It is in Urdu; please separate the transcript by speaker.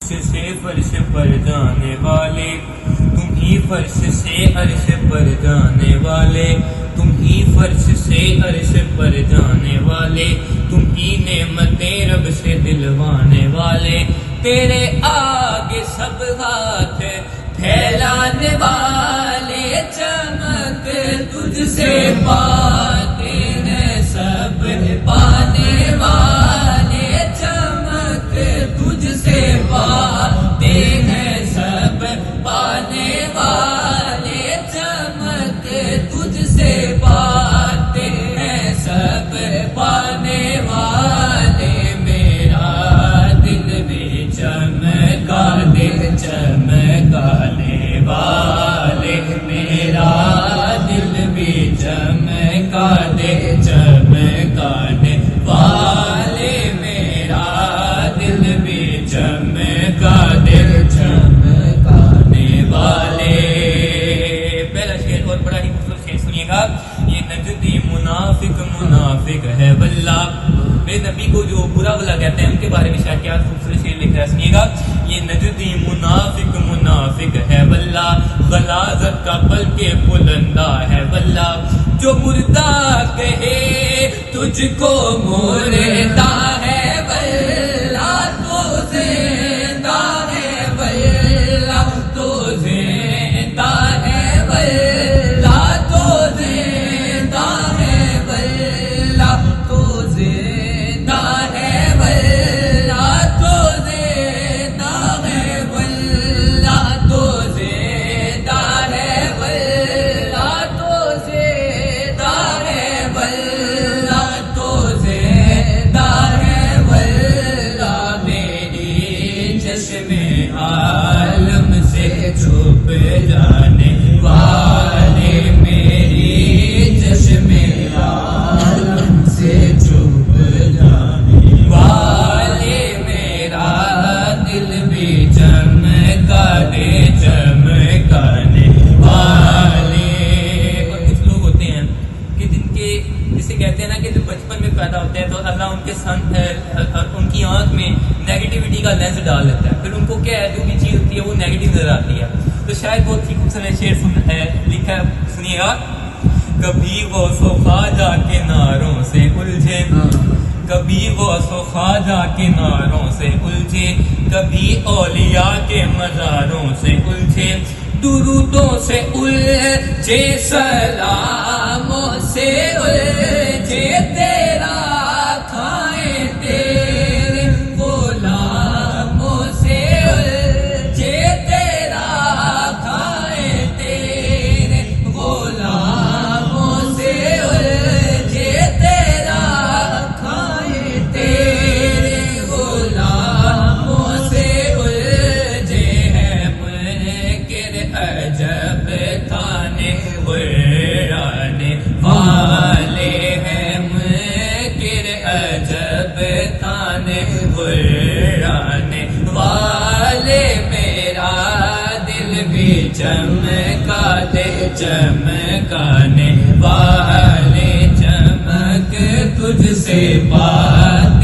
Speaker 1: سے فرش پر جانے والے تم ہی، فرش سے عرش پر جانے والے تم ہی، فرش سے عرش پر جانے والے تم ہی، نعمتیں رب سے دلوانے والے، تیرے آگے سب ہاتھ پھیلانے والے، چمک تجھ سے پاتے ہیں سب پانے والے، چمک تجھ سے پاتے ہیں سب پانے والے، چمک تجھ سے پاتے ہیں سب پانے والے، میرا دل بھی چمکا دے چمکانے والے، میرا دل بھی چمکا دے چمکانے والے، میرا دل بھی چمکا دے چمکانے والے۔ پہلا شعر اور بڑا ہی خوبصورت شعر سنیے گا، یہ نجدی منافق منافق ہے واللہ، میرے نبی کو جو برا بلا کہتے ہیں ان کے بارے میں شاید کیا خوبصورت شعر لکھ رہا ہے، سنیے گا، یہ نجدی منافق منافق ہے واللہ، غلاظت کا پل کے بلندہ ہے واللہ، جو مردہ کہے تجھ کو مردہ ہے واللہ، تو زندہ ہے واللہ، تو زندہ ہے واللہ، تو زندہ ہے واللہ، تو زندہ ہے واللہ، تو زندہ ہے واللہ، تو زندہ ہے واللہ، تو زندہ ہے واللہ، تو زندہ ہے واللہ، میری چشم عالم سے چھپ جانے والے، میری چشم عالم سے چھپ جانے والے، میرا دل بھی چمکا دے چمکانے والے۔ اور کچھ لوگ ہوتے ہیں کہ جن کے جسے کہتے ہیں نا کہ جو بچپن میں پیدا ہوتے ہیں تو اللہ ان کے ان کی آنکھ میں نیگیٹیوٹی کا لینس ڈال لیتا ہے، پھر ان کو کیا ہے جو بھی چیز ہوتی ہے وہ نیگیٹو نظر آتی ہے، تو شاید بہت ہی خوبصورت شعر لکھا ہے، سنیے گا، کبھی غوث و خواجہ کے ناروں سے الجھے، کبھی غوث و خواجہ کے ناروں سے الجھے، کبھی اولیاء کے مزاروں سے الجھے، درودوں سے الجھے، سلاموں سے الجھے، تیرا کھائیں تیرے غلاموں سے الجھے، تیرا کھائیں تیرے غلاموں سے الجھے، تیرا کھائیں تیرے غلاموں سے الجھے، ہے منکر عجب کھانے ویرانے والے، ہے منکر عجب کھانے ویرانے والے، میرا دل بھی چمکا دے چمکانے والے، چمک تجھ سے بات